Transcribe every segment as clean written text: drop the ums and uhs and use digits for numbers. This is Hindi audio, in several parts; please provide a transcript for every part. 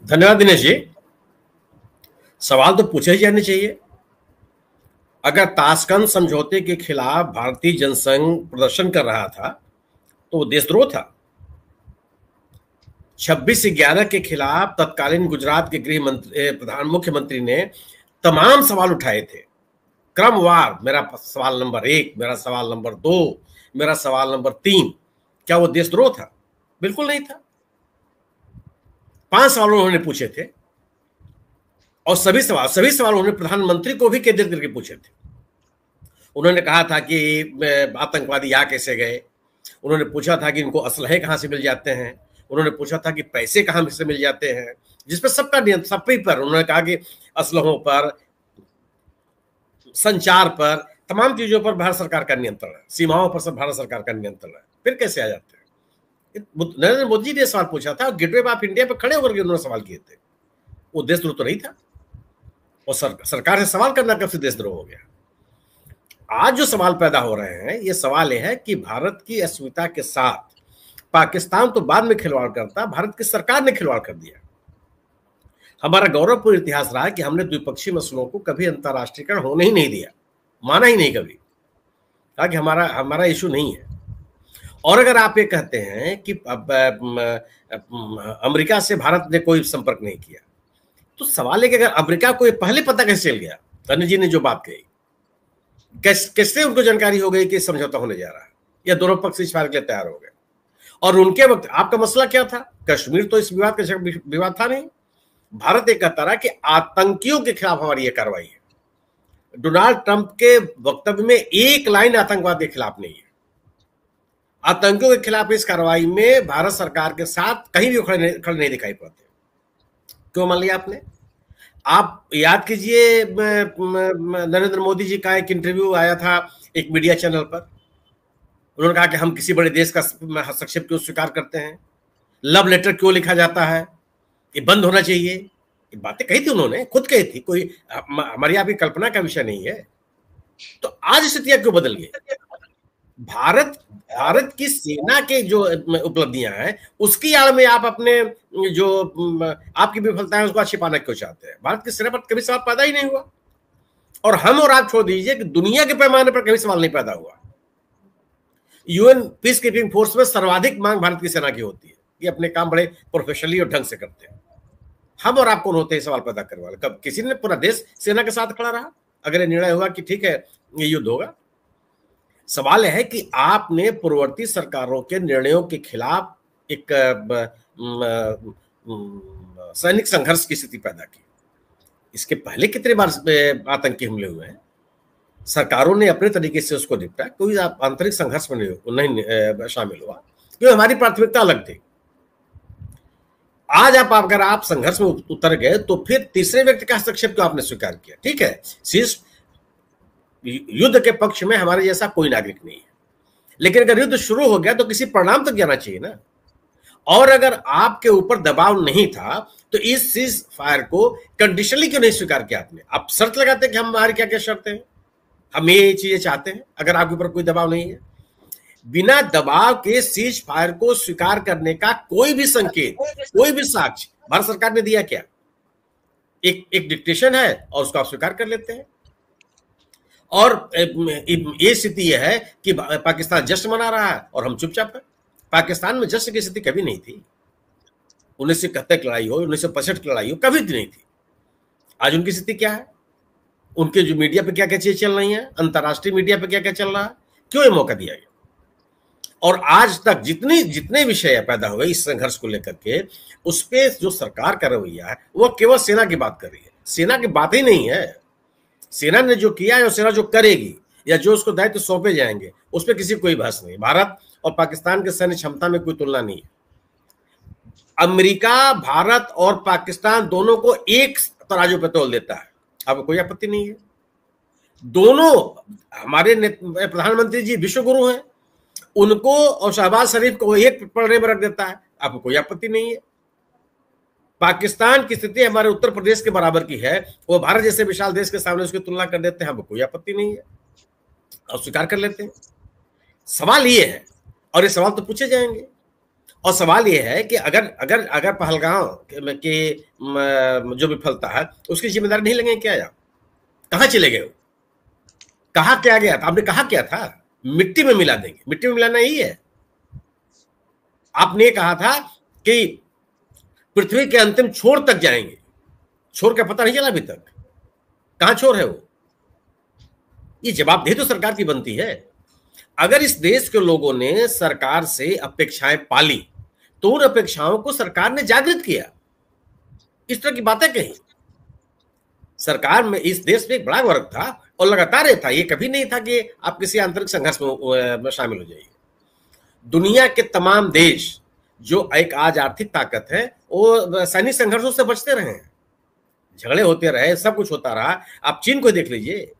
धन्यवाद दिनेश जी। सवाल तो पूछे ही जाने चाहिए। अगर ताशकंद समझौते के खिलाफ भारतीय जनसंघ प्रदर्शन कर रहा था तो वो देशद्रोह था। 26/11 के खिलाफ तत्कालीन गुजरात के गृह मंत्री मुख्यमंत्री ने तमाम सवाल उठाए थे, क्रमवार। मेरा सवाल नंबर 1, मेरा सवाल नंबर 2, मेरा सवाल नंबर 3। क्या वो देशद्रोह था? बिल्कुल नहीं था। 5 सवाल उन्होंने पूछे थे और सभी सवाल उन्होंने प्रधानमंत्री को भी केंद्रित करके पूछे थे। उन्होंने कहा था कि आतंकवादी यहाँ कैसे गए, उन्होंने पूछा था कि इनको असलहे कहाँ से मिल जाते हैं, उन्होंने पूछा था कि पैसे कहाँ से मिल जाते हैं, जिस पर सबका नियंत्रण, सब पर उन्होंने कहा कि असलहों पर, संचार पर, तमाम चीजों पर भारत सरकार का नियंत्रण है, सीमाओं पर सब भारत सरकार का नियंत्रण है। फिर कैसे आ जाते हैं? नरेंद्र मोदी जी ने सवाल पूछा था, गेटवे ऑफ इंडिया पे खड़े होकर के उन्होंने सवाल किए थे। वो देशद्रोह तो नहीं था। और सरकार से सवाल करना कब से देशद्रोह हो गया? आज जो सवाल पैदा हो रहे हैं, ये सवाल यह है कि भारत की अस्मिता के साथ पाकिस्तान तो बाद में खिलवाड़ करता, भारत की सरकार ने खिलवाड़ कर दिया। हमारा गौरवपूर्ण इतिहास रहा है कि हमने द्विपक्षीय मसलों को कभी अंतर्राष्ट्रीयकरण होने ही नहीं दिया, माना ही नहीं कभी, कहा कि हमारा इशू नहीं है। और अगर आप ये कहते हैं कि अमेरिका से भारत ने कोई संपर्क नहीं किया, तो सवाल है कि अगर अमेरिका को ये पहले पता कैसे चल गया? तन्नी जी ने जो बात कही, कैसे उनको जानकारी हो गई कि समझौता होने जा रहा है या दोनों पक्ष सीज़फायर के लिए तैयार हो गए? और उनके वक्त आपका मसला क्या था? कश्मीर तो इस विवाद का विवाद था नहीं। भारत ये कहता रहा कि आतंकियों के खिलाफ हमारी ये कार्रवाई है। डोनाल्ड ट्रंप के वक्तव्य में एक लाइन आतंकवाद के खिलाफ नहीं है। आतंकियों के खिलाफ इस कार्रवाई में भारत सरकार के साथ कहीं भी खड़े नहीं दिखाई पड़ते। क्यों मान लिया आपने? आप याद कीजिए, नरेंद्र मोदी जी का एक इंटरव्यू आया था एक मीडिया चैनल पर। उन्होंने कहा कि हम किसी बड़े देश का हस्तक्षेप क्यों स्वीकार करते हैं, लव लेटर क्यों लिखा जाता है, ये बंद होना चाहिए। ये बातें कही थी, उन्होंने खुद कही थी, कोई हमारी आपकी कल्पना का विषय नहीं है। तो आज स्थितियां क्यों बदल गई? भारत की सेना के जो उपलब्धियां हैं उसकी आड़ में आप अपने जो आपकी विफलता है उसको छिपाना क्यों चाहते हैं? भारत की सेना पर कभी सवाल पैदा ही नहीं हुआ। और हम और आप छोड़ दीजिए कि दुनिया के पैमाने पर कभी सवाल नहीं पैदा हुआ। यूएन पीस कीपिंग फोर्स में सर्वाधिक मांग भारत की सेना की होती है। ये अपने काम बड़े प्रोफेशनली और ढंग से करते हैं। हम और आप कौन होते हैं सवाल पैदा करने वाले? कब किसी ने पूरा देश सेना के साथ खड़ा रहा अगर ये निर्णय हुआ कि ठीक है ये युद्ध होगा? सवाल है कि आपने पूर्ववर्ती सरकारों के निर्णयों के खिलाफ एक सैनिक संघर्ष की स्थिति पैदा की। इसके पहले कितने बार आतंकी हमले हुए हैं, सरकारों ने अपने तरीके से उसको निपटा, कोई आंतरिक संघर्ष में नहीं शामिल हुआ, क्योंकि हमारी प्राथमिकता अलग थी। आज अगर आप संघर्ष में उतर गए तो फिर तीसरे व्यक्ति का हस्तक्षेप क्यों आपने स्वीकार किया? ठीक है, शीर्ष युद्ध के पक्ष में हमारे जैसा कोई नागरिक नहीं है, लेकिन अगर युद्ध शुरू हो गया तो किसी परिणाम तक जाना चाहिए ना। और अगर आपके ऊपर दबाव नहीं था तो इस सीज फायर को कंडीशनली क्यों नहीं स्वीकार किया आपने? आप शर्त लगाते कि हमारी क्या क्या शर्तें हैं, हम ये चीजें चाहते हैं, अगर आपके ऊपर कोई दबाव नहीं है। बिना दबाव के सीज फायर को स्वीकार करने का कोई भी संकेत, कोई भी साक्ष्य भारत सरकार ने दिया क्या? एक डिक्टेशन है और उसको आप स्वीकार कर लेते हैं। और ये स्थिति यह है कि पाकिस्तान जश्न मना रहा है और हम चुपचाप हैं। पाकिस्तान में जश्न की स्थिति कभी नहीं थी। 1971 की लड़ाई हो, 1965 की लड़ाई हो, कभी नहीं थी। आज उनकी स्थिति क्या है? उनके जो मीडिया पे क्या क्या चीजें चल रही हैं, अंतर्राष्ट्रीय मीडिया पे क्या क्या चल रहा है, क्यों ये मौका दिया गया? और आज तक जितने विषय पैदा हुए इस संघर्ष को लेकर के, उस पर जो सरकार का रवैया है वो केवल सेना की बात कर रही है। सेना की बात ही नहीं है। सेना ने जो किया है और सेना जो करेगी या जो उसको दायित्व सौंपे जाएंगे उस पर किसी कोई बहस नहीं। भारत और पाकिस्तान के सैन्य क्षमता में कोई तुलना नहीं है। अमेरिका, भारत और पाकिस्तान दोनों को एक तराजू पर तोल देता है, आपको कोई आपत्ति नहीं है। दोनों हमारे प्रधानमंत्री जी विश्व गुरु हैं, उनको और शहबाज शरीफ को एक पलड़े में रख देता है, आपको कोई आपत्ति नहीं है। पाकिस्तान की स्थिति हमारे उत्तर प्रदेश के बराबर की है, वो भारत जैसे विशाल देश के सामने उसकी तुलना कर देते हैं, हमको कोई आपत्ति नहीं है और स्वीकार कर लेते हैं। सवाल ये है, और ये सवाल तो पूछे जाएंगे, और सवाल ये है कि अगर अगर अगर पहलगांव के जो विफलता है उसकी जिम्मेदारी नहीं लगेगी क्या? आप कहाँ चले गए? कहा क्या गया था? आपने कहा क्या था? मिट्टी में मिला देंगे। मिट्टी में मिलाना यही है। आपने कहा था कि पृथ्वी के अंतिम छोर तक जाएंगे। छोर का पता नहीं चला अभी तक। कहां छोर है वो? ये जवाबदेही तो सरकार की बनती है। अगर इस देश के लोगों ने सरकार से अपेक्षाएं पाली तो उन अपेक्षाओं को सरकार ने जागृत किया। इस तरह की बातें कही। सरकार में इस देश में एक बड़ा वर्ग था और लगातार ये था। ये कभी नहीं था कि आप किसी आंतरिक संघर्ष में शामिल हो जाइए। दुनिया के तमाम देश जो एक आज आर्थिक ताकत है वो सैनिक संघर्षों से बचते रहे हैं। झगड़े होते रहे, सब कुछ होता रहा। आप चीन को देख लीजिए,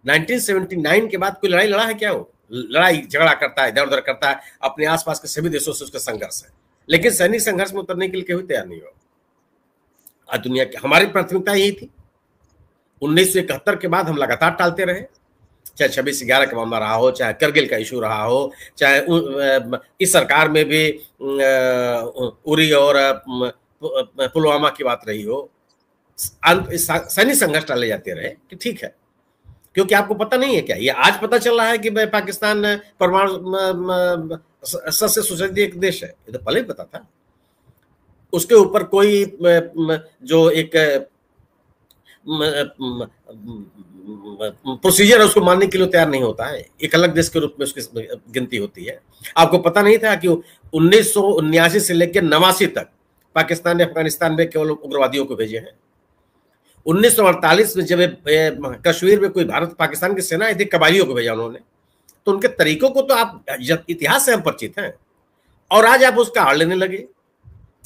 1979 के बाद कोई लड़ाई लड़ा है क्या? वो लड़ाई झगड़ा करता है, इधर उधर करता है, अपने आसपास के सभी देशों से उसका संघर्ष है, लेकिन सैनिक संघर्ष में उतरने के लिए कोई तैयार नहीं हो। आज दुनिया की हमारी प्राथमिकता यही थी। 1971 के बाद हम लगातार टालते रहे, चाहे 26/11 का मामला रहा हो, चाहे करगिल का इशू रहा हो, चाहे इस सरकार में भी उरी और पुलवामा की बात रही हो। सैनिक संघर्ष टाले जाते रहे कि ठीक है, क्योंकि आपको पता नहीं है क्या? ये आज पता चल रहा है कि पाकिस्तान परमाणु सबसे सुसज्जित एक देश है। ये तो पहले ही पता था। उसके ऊपर कोई जो एक प्रोसीजर है उसको मानने के लिए तैयार नहीं होता है। एक अलग देश के रूप में उसकी गिनती होती है। आपको पता नहीं था कि 1979 से लेकर 89 तक पाकिस्तान ने अफगानिस्तान में केवल उग्रवादियों को भेजे हैं। 1948 में जब कश्मीर में कोई भारत पाकिस्तान की सेना आई थी, कबायलियों को भेजा उन्होंने। तो उनके तरीकों को तो आप इतिहास से हम परिचित हैं, और आज आप उसका आड़ लेने लगे।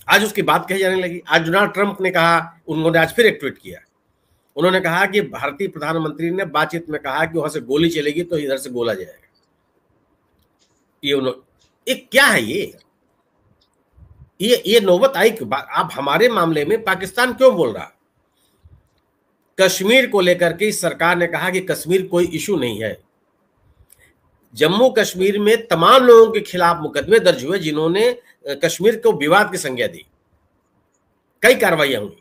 आज उसकी बात कही जाने लगी। आज डोनाल्ड ट्रंप ने कहा, उन्होंने आज फिर एक ट्वीट किया। उन्होंने कहा कि भारतीय प्रधानमंत्री ने बातचीत में कहा कि वहां से गोली चलेगी तो इधर से गोला जाएगा। ये क्या है? ये नौबत आई कि आप हमारे मामले में पाकिस्तान क्यों बोल रहा? कश्मीर को लेकर के इस सरकार ने कहा कि कश्मीर कोई इशू नहीं है। जम्मू कश्मीर में तमाम लोगों के खिलाफ मुकदमे दर्ज हुए जिन्होंने कश्मीर को विवाद की संज्ञा दी। कई कार्रवाइयां हुई।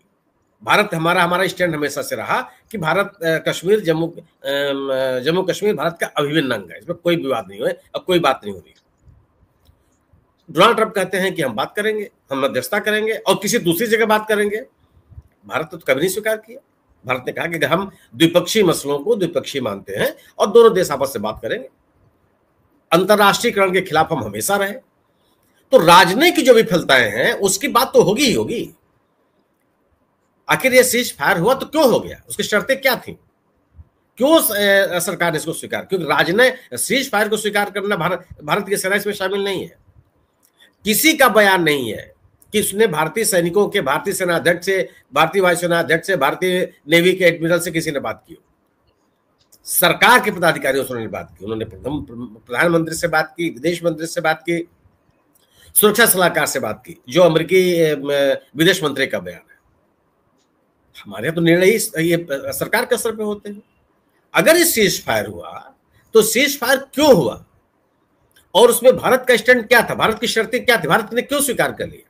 भारत हमारा स्टैंड हमेशा से रहा कि भारत कश्मीर जम्मू कश्मीर भारत का अभिन्न अंग है, इसमें कोई विवाद नहीं हुए, अब कोई बात नहीं हो रही। डोनाल्ड ट्रंप कहते हैं कि हम बात करेंगे, हम मध्यस्थता करेंगे और किसी दूसरी जगह बात करेंगे। भारत तो कभी नहीं स्वीकार किया। भारत ने कहा कि हम द्विपक्षीय मसलों को द्विपक्षीय मानते हैं और दोनों देश आपस से बात करेंगे। अंतर्राष्ट्रीयकरण के खिलाफ हम हमेशा रहे। तो राजनयिक जो विफलताएं हैं उसकी बात तो होगी ही होगी। आखिर ये सीज फायर हुआ तो क्यों हो गया? उसकी शर्तें क्या थी? क्यों सरकार ने इसको स्वीकार? क्योंकि राजनय सीज फायर को स्वीकार करना भारत की सेना इसमें शामिल नहीं है। किसी का बयान नहीं है कि उसने भारतीय सैनिकों के, भारतीय सेना अध्यक्ष से, भारतीय वायुसेना अध्यक्ष से, भारतीय नेवी के एडमिरल से किसी ने बात की। सरकार के पदाधिकारियों से उन्होंने बात की। उन्होंने प्रधानमंत्री से बात की, विदेश मंत्री से बात की, सुरक्षा सलाहकार से बात की, जो अमेरिकी विदेश मंत्री का बयान है। हमारे यहाँ तो निर्णय ये सरकार के स्तर पे होते हैं। अगर ये सीज फायर हुआ तो सीज फायर क्यों हुआ और उसमें भारत का स्टैंड क्या था? भारत की शर्तें क्या थी? भारत ने क्यों स्वीकार कर लिया?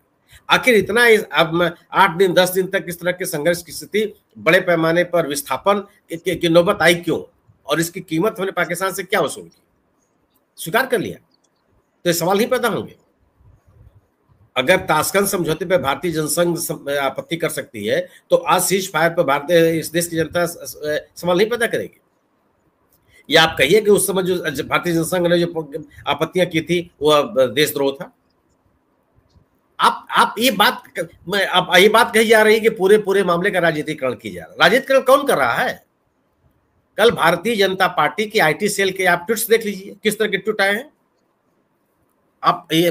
आखिर इतना अब 8 दिन 10 दिन तक इस तरह के संघर्ष की स्थिति, बड़े पैमाने पर विस्थापन की नौबत आई क्यों? और इसकी कीमत हमने पाकिस्तान से क्या वसूल की? स्वीकार कर लिया तो ये सवाल ही पैदा होंगे। अगर ताशकंद समझौते पर भारतीय जनसंघ आपत्ति कर सकती है तो आज सीज फायर पर भारतीय इस देश की जनता सवाल नहीं पैदा करेगी। या आप कहिए कि उस समय जो भारतीय जनसंघ ने जो आपत्तियां की थी वो देशद्रोह था। आप ये बात कही जा रही है कि पूरे मामले का राजनीतिकरण किया जा रहा है। राजनीतिकरण कौन कर रहा है? कल भारतीय जनता पार्टी की आईटी सेल के आप ट्वीट्स देख लीजिए, किस तरह के ट्वीट आए हैं। आप ये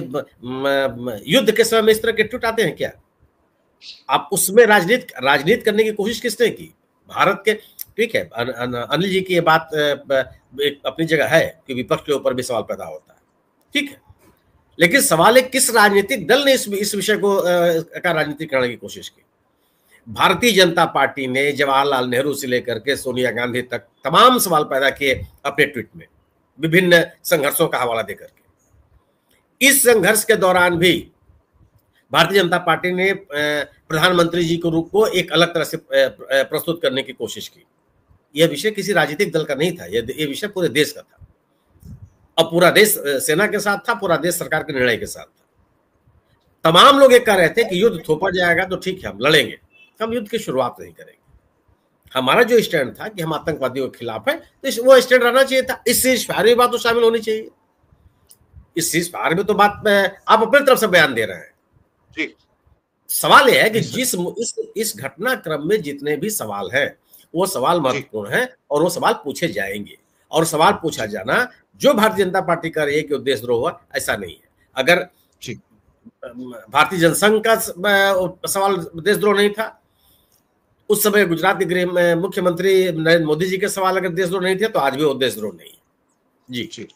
युद्ध के समय में इस तरह के ट्वीट आते हैं क्या? आप उसमें राजनीति करने की कोशिश किसने की? भारत के, ठीक है, अनिल जी की ये बात अपनी जगह है कि विपक्ष के ऊपर भी सवाल पैदा होता है, ठीक है, लेकिन सवाल है किस राजनीतिक दल ने इस विषय को का राजनीति करने की कोशिश की? भारतीय जनता पार्टी ने जवाहरलाल नेहरू से लेकर के सोनिया गांधी तक तमाम सवाल पैदा किए अपने ट्वीट में, विभिन्न संघर्षों का हवाला देकर के। इस संघर्ष के दौरान भी भारतीय जनता पार्टी ने प्रधानमंत्री जी के रूप को एक अलग तरह से प्रस्तुत करने की कोशिश की। यह विषय किसी राजनीतिक दल का नहीं था, यह विषय पूरे देश का था। अब पूरा देश सेना के साथ था, पूरा देश सरकार के निर्णय के साथ था। तमाम लोग ये कह रहे थे कि युद्ध थोपा जाएगा तो ठीक है, हम लड़ेंगे, हम युद्ध की शुरुआत नहीं करेंगे। हमारा जो स्टैंड था कि हम आतंकवादियों के खिलाफ है, तो वो स्टैंड रहना चाहिए था। इस सीज़फायर में बात तो शामिल होनी चाहिए। इस सीज़फायर में तो बात आप अपनी तरफ से बयान दे रहे हैं जी। सवाल यह है कि इस घटनाक्रम में जितने भी सवाल हैं वो सवाल महत्वपूर्ण हैं और वो सवाल पूछे जाएंगे। और सवाल पूछा जाना जो भारतीय जनता पार्टी कर रही है कि देशद्रोह हुआ, ऐसा नहीं है। अगर भारतीय जनसंघ का सवाल देशद्रोह नहीं था, उस समय गुजरात के गृह मुख्यमंत्री नरेंद्र मोदी जी के सवाल अगर देशद्रोह नहीं थे, तो आज भी वो देशद्रोह नहीं है। जी।